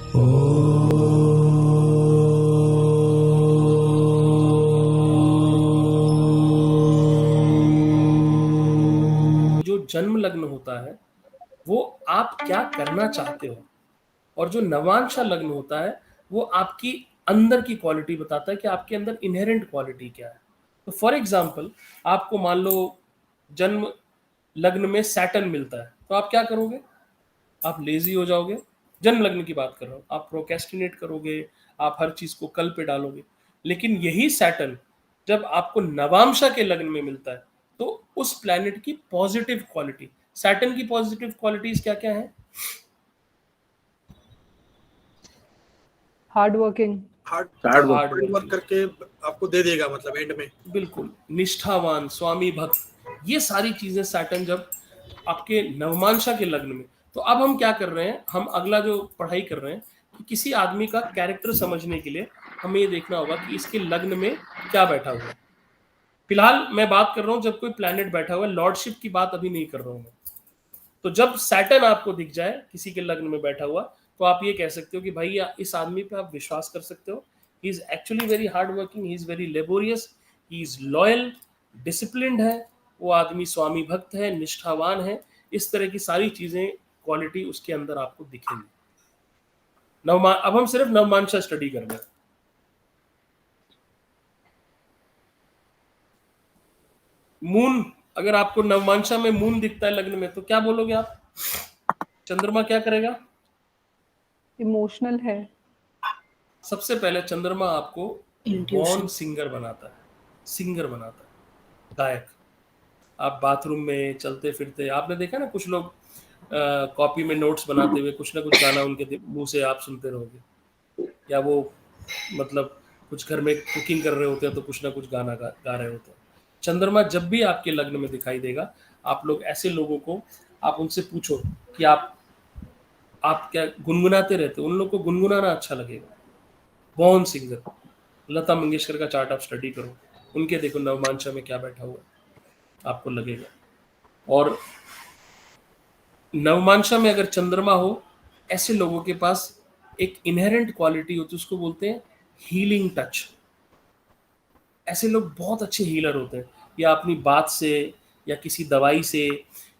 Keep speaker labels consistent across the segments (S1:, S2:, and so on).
S1: जो जन्म लग्न होता है वो आप क्या करना चाहते हो, और जो नवांशा लग्न होता है वो आपकी अंदर की क्वालिटी बताता है कि आपके अंदर इनहेरेंट क्वालिटी क्या है। तो फॉर एग्जाम्पल, आपको मान लो जन्म लग्न में सैटर्न मिलता है, तो आप क्या करोगे? आप लेजी हो जाओगे। जन्म लग्न की बात कर रहा हूँ, आप प्रोकेस्टिनेट करोगे, आप हर चीज को कल पे डालोगे। लेकिन यही सैटर्न जब आपको नवांशा के लग्न में मिलता है, तो उस प्लैनेट की पॉजिटिव क्वालिटी, सैटर्न की पॉजिटिव क्वालिटीज क्या क्या है?
S2: Hard working,
S3: hard
S1: hard
S3: work
S1: working,
S3: करके आपको दे देगा, मतलब एंड में।
S1: बिल्कुल निष्ठावान, स्वामी भक्त, ये सारी चीजें सैटर्न जब आपके नवमांशा के लग्न में। तो अब हम क्या कर रहे हैं, हम अगला जो पढ़ाई कर रहे हैं कि किसी आदमी का कैरेक्टर समझने के लिए हमें ये देखना होगा कि इसके लग्न में क्या बैठा हुआ है। फिलहाल मैं बात कर रहा हूं जब कोई प्लैनेट बैठा हुआ है, लॉर्डशिप की बात अभी नहीं कर रहा हूं मैं। तो जब सैटर्न आपको दिख जाए किसी के लग्न में बैठा हुआ, तो आप ये कह सकते हो कि भाई इस आदमी पे आप विश्वास कर सकते हो। He is actually very hard working, he is very laborious, he is loyal, disciplined है, वो आदमी स्वामी भक्त है, निष्ठावान है। इस तरह की सारी चीजें, क्वालिटी उसके अंदर आपको दिखेंगी। अब हम सिर्फ नवमांशा स्टडी कर रहे हैं। मून, अगर आपको नवमांशा में मून दिखता है लग्न में, तो क्या बोलोगे आप? चंद्रमा क्या करेगा?
S2: इमोशनल है।
S1: सबसे पहले चंद्रमा आपको बॉर्न सिंगर बनाता है, सिंगर बनाता है, गायक। आप बाथरूम में चलते फिरते आपने देखा ना, कुछ लोग कॉपी में नोट्स बनाते हुए कुछ ना कुछ गाना उनके मुंह से आप सुनते रहोगे, या वो मतलब कुछ घर में कुकिंग कर रहे होते हैं तो कुछ ना कुछ गाना गा रहे होते हैं। चंद्रमा जब भी आपके लग्न में दिखाई देगा, आप लोग ऐसे लोगों को, आप उनसे पूछो कि आप क्या गुनगुनाते रहते हो, उन लोग को गुनगुनाना अच्छा लगेगा। बॉर्न सिंगर, लता मंगेशकर का चार्ट आप स्टडी करो, उनके देखो नवमांशा में क्या बैठा हुआ है, आपको लगेगा। और नवमांशा में अगर चंद्रमा हो, ऐसे लोगों के पास एक इनहेरेंट क्वालिटी होती है, उसको बोलते हैं हीलिंग टच। ऐसे लोग बहुत अच्छे हीलर होते हैं, या अपनी बात से, या किसी दवाई से,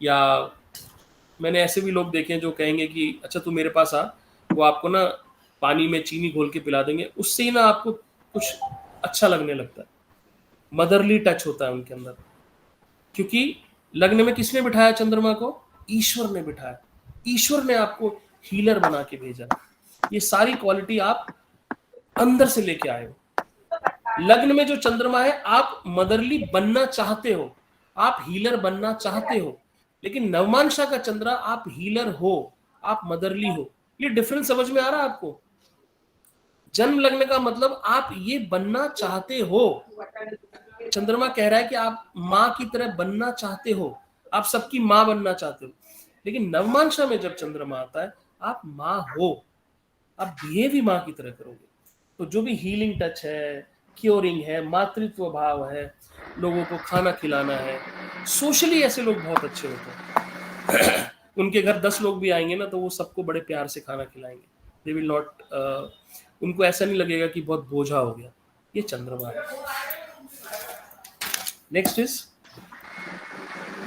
S1: या मैंने ऐसे भी लोग देखे हैं जो कहेंगे कि अच्छा तू मेरे पास आ, वो आपको ना पानी में चीनी घोल के पिला देंगे, उससे ही ना आपको कुछ अच्छा लगने लगता है। मदरली टच होता है उनके अंदर, क्योंकि लग्न में किसने बिठाया चंद्रमा को? ईश्वर ने बिठाया। ईश्वर ने आपको हीलर बना के भेजा। ये सारी क्वालिटी आप अंदर से लेके आए हो। लग्न में जो चंद्रमा है, आप मदरली बनना चाहते हो, आप हीलर बनना चाहते हो। लेकिन नवमांशा का चंद्रा, आप हीलर हो, आप मदरली हो। ये डिफरेंस समझ में आ रहा है आपको? जन्म लग्न का मतलब आप ये बनना चाहते हो। चंद्रमा कह रहा है कि आप माँ की तरह बनना चाहते हो, आप सबकी माँ बनना चाहते हो। लेकिन नवमांशा में जब चंद्रमा आता है, आप माँ हो, आप बिहेव ही माँ की तरह करोगे। तो जो भी हीलिंग टच है, क्योरिंग है, मातृत्व भाव है, लोगों को खाना खिलाना है, सोशली ऐसे लोग बहुत अच्छे होते हैं। उनके घर 10 लोग भी आएंगे ना, तो वो सबको बड़े प्यार से खाना खिलाएंगे। दे विल नॉट, उनको ऐसा नहीं लगेगा कि बहुत बोझा हो गया। ये चंद्रमा है। Next is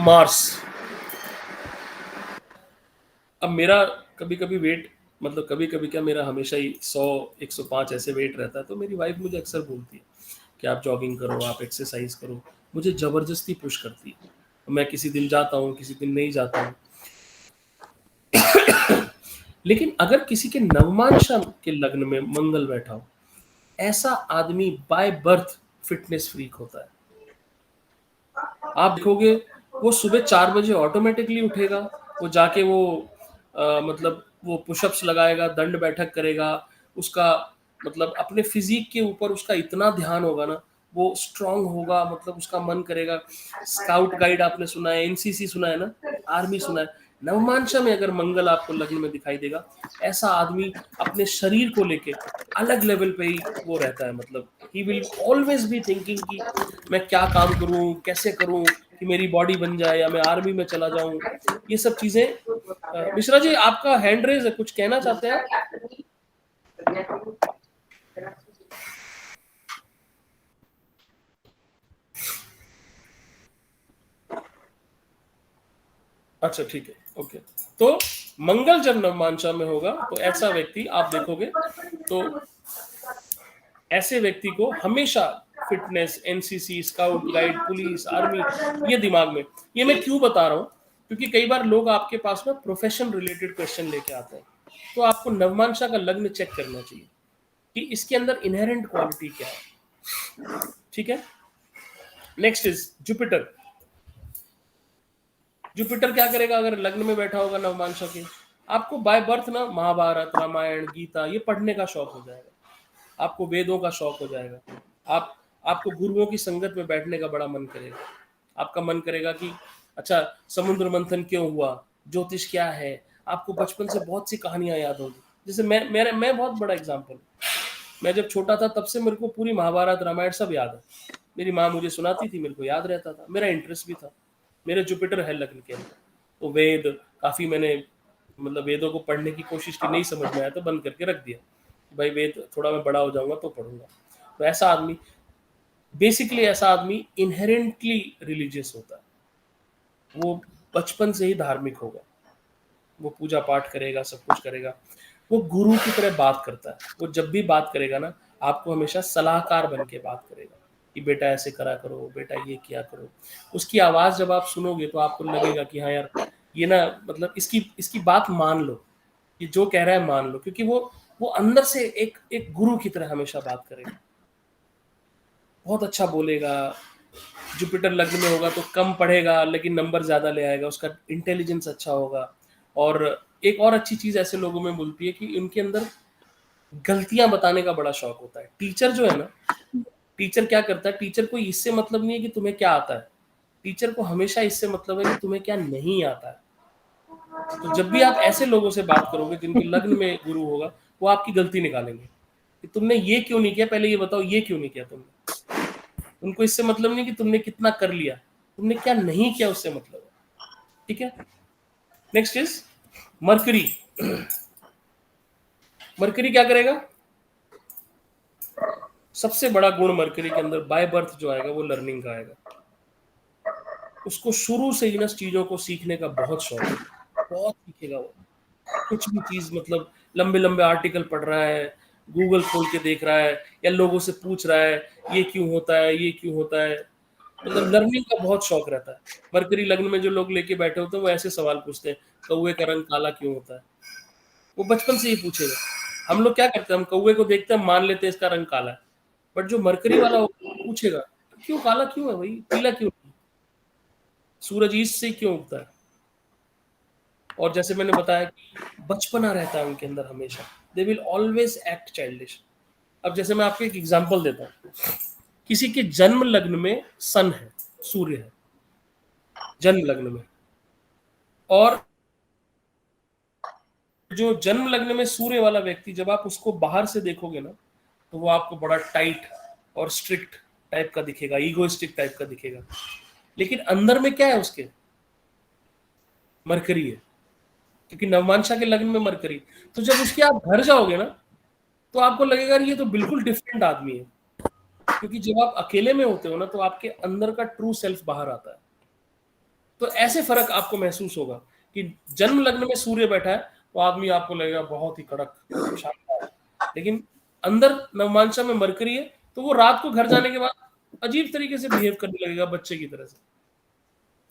S1: Mars. अब मेरा कभी कभी वेट, मतलब कभी कभी क्या, मेरा हमेशा ही 100-105 ऐसे वेट रहता है। तो मेरी वाइफ मुझे अक्सर बोलती है कि आप जॉगिंग करो, आप एक्सरसाइज करो। मुझे ज़बरदस्ती पुश करती है। मैं किसी दिन जाता हूँ, किसी दिन नहीं जाता हूँ। लेकिन अगर किसी के नवमांशा के लग्न में मंगल बैठा हो, ऐसा आदमी बाय बर्थ फिटनेस फ्रीक होता है। आप देखोगे वो सुबह 4 बजे ऑटोमेटिकली उठेगा, वो जाके वो मतलब वो पुशअप्स लगाएगा, दंड बैठक करेगा। उसका मतलब अपने फिजिक के ऊपर उसका इतना ध्यान होगा ना, वो स्ट्रांग होगा, मतलब उसका मन करेगा। स्काउट गाइड आपने सुना है, एनसीसी सुना है ना, आर्मी सुना है। नवमांशा में अगर मंगल आपको लग्न में दिखाई देगा, ऐसा आदमी अपने शरीर को लेके अलग लेवल पे ही वो रहता है। मतलब he will always be thinking कि मैं क्या काम करूं, कैसे करूं कि मेरी बॉडी बन जाए, या मैं आर्मी में चला जाऊं। ये सब चीजें। मिश्रा जी, आपका हैंड रेज है, कुछ कहना चाहते हैं आप? अच्छा ठीक है, ओके। तो मंगल जब नवमांशा में होगा तो ऐसा व्यक्ति आप देखोगे तो ऐसे व्यक्ति को हमेशा fitness, NCC, scout guide, police, army, ये दिमाग में। ये मैं क्यों बता रहा हूँ, क्योंकि कई बार लोग आपके पास में प्रोफेशन रिलेटेड क्वेश्चन लेके आते हैं, तो आपको नवमांशा का लग्न चेक करना चाहिए कि इसके अंदर इनहेरेंट क्वालिटी क्या है। ठीक है, नेक्स्ट इज जुपिटर। जुपिटर क्या करेगा अगर लग्न में बैठा होगा नवमांशा के? आपको बाय बर्थ ना महाभारत, रामायण, गीता ये पढ़ने का शौक हो जाएगा, आपको वेदों का शौक हो जाएगा, आपको गुरुओं की संगत में बैठने का बड़ा मन करेगा, आपका मन करेगा कि अच्छा समुद्र मंथन क्यों हुआ, ज्योतिष क्या है, आपको बचपन से बहुत सी कहानियां याद होगी। जैसे मैं बहुत बड़ा एग्जाम्पल, मैं जब छोटा था तब से मेरे को पूरी महाभारत रामायण सब याद है। मेरी माँ मुझे सुनाती थी, मेरे को याद रहता था, मेरा इंटरेस्ट भी था। मेरे जुपिटर है लग्न के अंदर, तो वेद काफ़ी मैंने मतलब वेदों को पढ़ने की कोशिश की, नहीं समझ में आया तो बंद करके रख दिया, भाई वेद थोड़ा मैं बड़ा हो जाऊंगा तो पढ़ूंगा। तो ऐसा आदमी, बेसिकली ऐसा आदमी इनहेरेंटली रिलीजियस होता है, वो बचपन से ही धार्मिक होगा, वो पूजा पाठ करेगा, सब कुछ करेगा, वो गुरु की तरह बात करता है। वो जब भी बात करेगा ना, आपको हमेशा सलाहकार बन के बात करेगा कि बेटा ऐसे करा करो, बेटा ये किया करो। उसकी आवाज़ जब आप सुनोगे तो आपको लगेगा कि हाँ यार ये ना, मतलब इसकी इसकी बात मान लो, ये जो कह रहा है मान लो, क्योंकि वो अंदर से एक एक गुरु की तरह हमेशा बात करेगा, बहुत अच्छा बोलेगा। जुपिटर लग्न में होगा तो कम पढ़ेगा लेकिन नंबर ज़्यादा ले आएगा, उसका इंटेलिजेंस अच्छा होगा। और एक और अच्छी चीज़ ऐसे लोगों में मिलती है कि उनके अंदर गलतियां बताने का बड़ा शौक होता है। टीचर जो है ना, टीचर क्या करता है, टीचर को इससे मतलब नहीं है कि तुम्हें क्या आता है, टीचर को हमेशा इससे मतलब है कि तुम्हें क्या नहीं आता है। तो जब भी आप ऐसे लोगों से बात करोगे जिनके लग्न में गुरु होगा, वो आपकी गलती निकालेंगे कि तुमने ये क्यों नहीं किया, पहले ये बताओ ये क्यों नहीं किया तुमने। उनको इससे मतलब नहीं कि तुमने कितना कर लिया, तुमने क्या नहीं किया उससे मतलब है। ठीक है, नेक्स्ट इज मरकरी। मरकरी क्या करेगा? सबसे बड़ा गुण मरकरी के अंदर बाय बर्थ जो आएगा वो लर्निंग का आएगा। उसको शुरू से ही ना चीज़ों को सीखने का बहुत शौक है, बहुत सीखेगा वो। कुछ भी चीज़ मतलब लंबे लंबे आर्टिकल पढ़ रहा है, गूगल खोल के देख रहा है, या लोगों से पूछ रहा है ये क्यों होता है, ये क्यों होता है, मतलब लर्निंग का बहुत शौक रहता है। मरकरी लग्न में जो लोग लेके बैठे होते हैं वो ऐसे सवाल पूछते हैं, कौवे का रंग काला क्यों होता है? वो बचपन से ही पूछेगा। हम लोग क्या करते हैं, हम कौवे को देखते हैं मान लेते हैं इसका रंग काला है, बट जो मरकरी वाला होगा वो पूछेगा क्यों काला क्यों है भाई, पीला क्यों नहीं? सूरज ईस्ट से क्यों उगता है? और जैसे मैंने बताया कि बचपना रहता है उनके अंदर हमेशा, they will always act childish. अब जैसे मैं आपको एक एग्जांपल देता हूँ, किसी के जन्म लग्न में सन है, सूर्य है जन्म लग्न में, और जो जन्म लग्न में सूर्य वाला व्यक्ति जब आप उसको बाहर से देखोगे ना, तो वो आपको बड़ा टाइट और स्ट्रिक्ट टाइप का दिखेगा, ईगोइस्टिक टाइप का दिखेगा, लेकिन अंदर में क्या है उसके? मरकरी है, क्योंकि नवमांशा के लग्न में मरकरी। तो जब उसके आप घर जाओगे ना, तो आपको लगेगा ये तो बिल्कुल डिफरेंट आदमी है, क्योंकि जब आप अकेले में होते हो ना तो आपके अंदर का ट्रू सेल्फ बाहर आता है। तो ऐसे फर्क आपको महसूस होगा कि जन्म लग्न में सूर्य बैठा है तो आदमी आपको लगेगा बहुत ही कड़क, शानदार, लेकिन अंदर नवमांशा में मरकरी है तो वो रात को घर जाने के बाद अजीब तरीके से बिहेव करने लगेगा बच्चे की तरह से।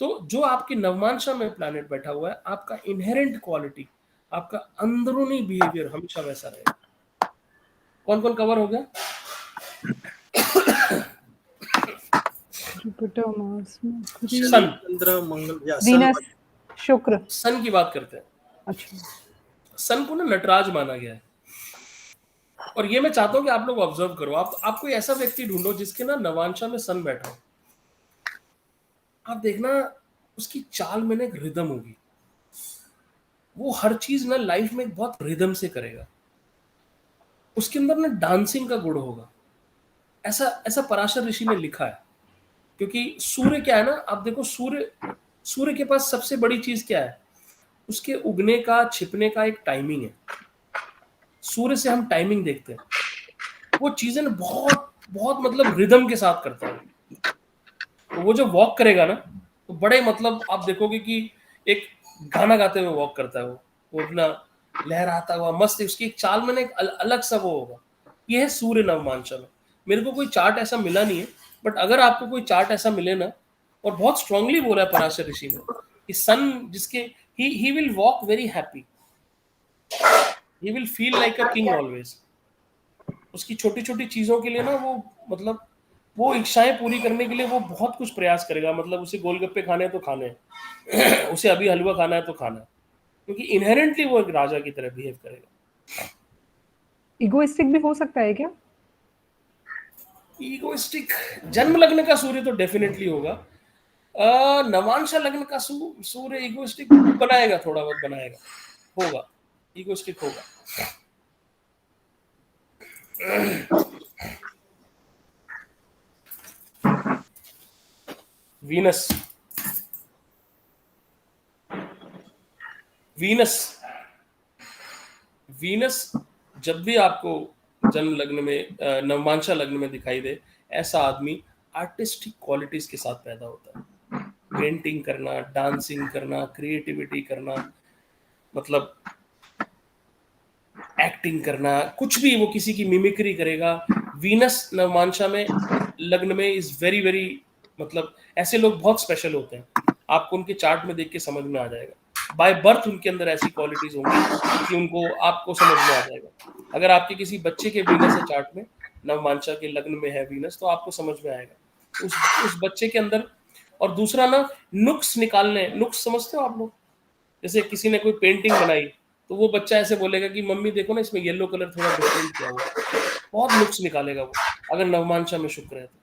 S1: तो जो आपकी नवमांशा में प्लैनेट बैठा हुआ है, आपका इनहेरेंट क्वालिटी, आपका अंदरूनी बिहेवियर हमेशा वैसा रहेगा। कौन कौन कवर हो गया?
S2: जुपिटर, मार्स, मरकरी,
S1: सन,
S3: चंद्र, मंगल या
S2: वीनस, शुक्र।
S1: सन की बात करते हैं।
S2: अच्छा,
S1: सन को ना नटराज माना गया है, और ये मैं चाहता हूं कि आप लोग ऑब्जर्व करो, आप कोई ऐसा व्यक्ति ढूंढो जिसके ना नवांशा में सन बैठा हो, आप देखना उसकी चाल में ना एक रिदम होगी, वो हर चीज ना लाइफ में एक बहुत रिदम से करेगा, उसके अंदर ना डांसिंग का गुण होगा। ऐसा ऐसा पराशर ऋषि ने लिखा है, क्योंकि सूर्य क्या है ना, आप देखो सूर्य, सूर्य के पास सबसे बड़ी चीज क्या है? उसके उगने का छिपने का एक टाइमिंग है। सूर्य से हम टाइमिंग देखते हैं, वो चीजें ना बहुत बहुत मतलब रिदम के साथ करता है। तो वो जो वॉक करेगा ना, तो बड़े मतलब आप देखोगे कि एक गाना गाते हुए वॉक करता है वो अपना लहराता हुआ मस्त, उसकी एक चाल में ना एक अलग सा वो होगा। ये है सूर्य नवमांशा में। मेरे को कोई चार्ट ऐसा मिला नहीं है, बट अगर आपको कोई चार्ट ऐसा मिले ना, और बहुत स्ट्रांगली बोला है पराशर ऋषि ने कि सन जिसके he will walk very happy, he will feel like a king always. उसकी छोटी छोटी चीजों के लिए ना वो मतलब वो इच्छाएं पूरी करने के लिए वो बहुत कुछ प्रयास करेगा। मतलब उसे गोलगप्पे खाने हैं तो खाने हैं उसे अभी हलवा खाना है तो खाना है, क्योंकि इनहेरेंटली वो एक राजा की तरह बिहेव करेगा।
S2: इगोइस्टिक भी हो सकता है क्या?
S1: ईगोइस्टिक जन्म लग्न का सूर्य तो डेफिनेटली होगा। नवांशा लग्न का सूर्य ईगोइस्टिक बनाएगा, थोड़ा बहुत बनाएगा, होगा, ईगोइस्टिक होगा। वीनस वीनस वीनस जब भी आपको जन्म लग्न में नवमांशा लग्न में दिखाई दे, ऐसा आदमी आर्टिस्टिक क्वालिटीज के साथ पैदा होता है। पेंटिंग करना, डांसिंग करना, क्रिएटिविटी करना, मतलब एक्टिंग करना, कुछ भी, वो किसी की मिमिक्री करेगा। वीनस नवमांशा में लग्न में इज वेरी वेरी, मतलब ऐसे लोग बहुत स्पेशल होते हैं। आपको उनके चार्ट में देख के समझ में आ जाएगा, बाय बर्थ उनके अंदर ऐसी क्वालिटीज होंगी कि उनको आपको समझ में आ जाएगा। अगर आपके किसी बच्चे के वीनस है चार्ट में, नवमांशा के लग्न में है वीनस, तो आपको समझ में आएगा उस बच्चे के अंदर। और दूसरा ना, नुक्स निकालने, नुक्स समझते हो आप लोग? जैसे किसी ने कोई पेंटिंग बनाई, तो वो बच्चा ऐसे बोलेगा कि मम्मी देखो ना, इसमें येलो कलर थोड़ा डिफरेंट किया हुआ है। बहुत नुक्स निकालेगा वो, अगर नवमांशा में शुक्र है तो।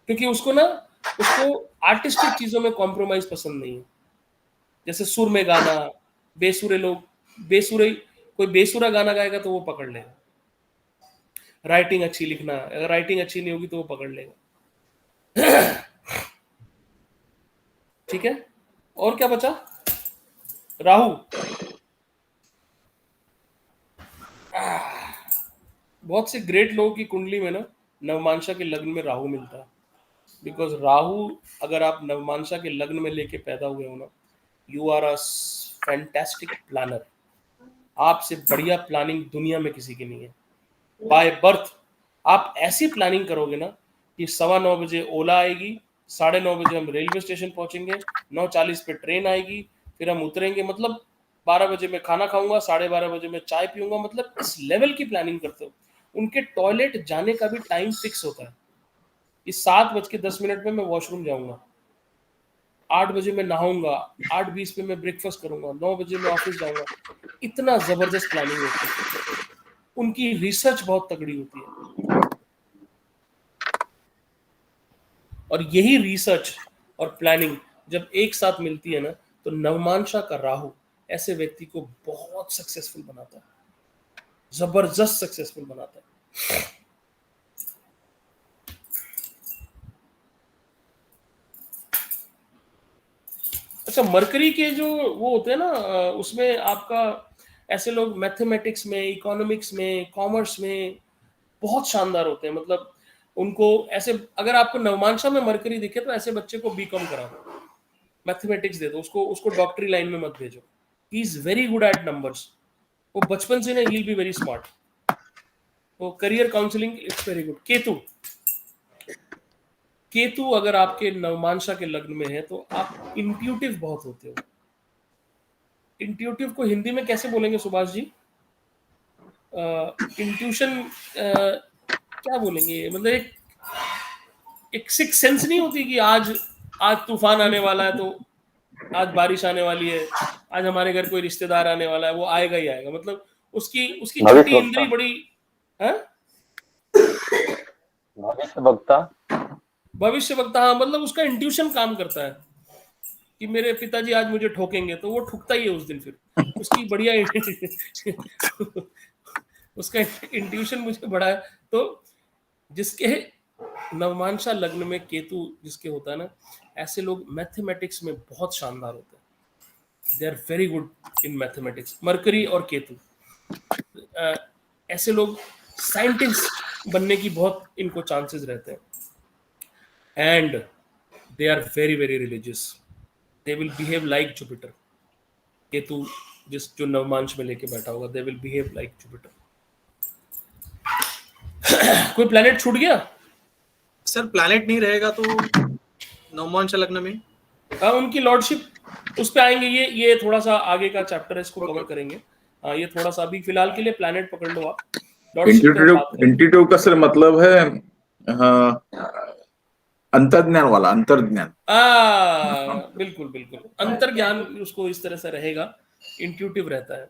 S1: क्योंकि उसको आर्टिस्टिक चीजों में कॉम्प्रोमाइज पसंद नहीं है। जैसे सुर में गाना, बेसुरे लोग, बेसुरे, कोई बेसुरा गाना गाएगा तो वो पकड़ लेगा। राइटिंग अच्छी लिखना, अगर राइटिंग अच्छी नहीं होगी तो वो पकड़ लेगा। ठीक है, और क्या बचा? राहु। बहुत से ग्रेट लोगों की कुंडली में ना नवमांशा के लग्न में राहु मिलता है। बिकॉज राहु, अगर आप नवमांशा के लग्न में लेके पैदा हुए हो ना, you are a fantastic planner. आपसे बढ़िया प्लानिंग दुनिया में किसी की नहीं है। बाय बर्थ आप ऐसी प्लानिंग करोगे ना कि 9:15 बजे ओला आएगी, 9:30 बजे हम रेलवे स्टेशन पहुंचेंगे, 9:40 पे ट्रेन आएगी, फिर हम उतरेंगे, मतलब 12 बजे मैं खाना खाऊंगा, 12:30 बजे मैं चाय पीऊंगा। मतलब इस लेवल की प्लानिंग करते हो। उनके टॉयलेट जाने का भी टाइम फिक्स होता है कि 7:10 में मैं वॉशरूम जाऊंगा, 8 बजे मैं नहाऊंगा, 8:20 पे मैं ब्रेकफास्ट करूंगा, 9 बजे मैं ऑफिस जाऊंगा। इतना जबरदस्त प्लानिंग होती है। उनकी रिसर्च बहुत तगड़ी होती है, और यही रिसर्च और प्लानिंग जब एक साथ मिलती है ना, तो नवमांशा का राहु ऐसे व्यक्ति को बहुत सक्सेसफुल बनाता है, जबरदस्त सक्सेसफुल बनाता है। अच्छा, मरकरी के जो वो होते हैं ना, उसमें आपका ऐसे लोग मैथमेटिक्स में, इकोनॉमिक्स में, कॉमर्स में बहुत शानदार होते हैं। मतलब उनको ऐसे, अगर आपको नवमांशा में मरकरी दिखे तो ऐसे बच्चे को बीकॉम करा दो, मैथमेटिक्स दे दो उसको, उसको डॉक्टरी लाइन में मत भेजो। He is very good at numbers. वो बचपन से ना, ही बी वेरी स्मार्ट। वो career counselling it's very good. Ketu, Ketu अगर आपके नवमांशा के लग्न में है तो आप इंट्यूटिव बहुत होते हो। इंट्यूटिव को हिंदी में कैसे बोलेंगे सुभाष जी? इंट्यूशन क्या बोलेंगे? मतलब एक सिक्स सेंस नहीं होती कि आज आज तूफान आने वाला है, तो आज बारिश आने वाली है, आज हमारे घर कोई रिश्तेदार आने वाला है, वो आएगा ही आएगा। मतलब उसकी उसकी छठी
S4: भविष्य
S1: इंद्री
S4: वक्ता।
S1: बड़ी है।
S4: भविष्य वक्ता।
S1: भविष्य वक्ता, हाँ, मतलब उसका इंट्यूशन काम करता है कि मेरे पिताजी आज मुझे ठोकेंगे, तो वो ठुकता ही है उस दिन। फिर उसकी बढ़िया उसका इंट्यूशन मुझे बड़ा है। तो जिसके नवमांशा लग्न में केतु जिसके होता है ना, ऐसे लोग मैथमेटिक्स में बहुत शानदार होते हैं। They are very good in mathematics, Mercury और केतु। ऐसे लोग साइंटिस्ट बनने की बहुत इनको चांसेस रहते हैं। And they are very very religious, they will behave like Jupiter. Ketu जो नवमांश में लेके बैठा होगा, they will behave like Jupiter. कोई प्लेनेट छूट गया?
S3: सर प्लैनेट नहीं रहेगा तो नवमांश लग्न में
S1: उनकी लॉर्डशिप उस पे आएंगे। ये थोड़ा सा आगे का चैप्टर है, इसको कवर करेंगे। ये थोड़ा सा अभी फिलहाल के लिए प्लैनेट पकड़ लो आप, लॉर्डशिप पे हम बात करेंगे।
S4: इंट्यूटिव का सर मतलब है अंतर्ज्ञान वाला, अंतर्ज्ञान।
S1: बिल्कुल बिल्कुल, अंतर्ज्ञान उसको इस तरह से रहेगा, इंट्यूटिव रहता है।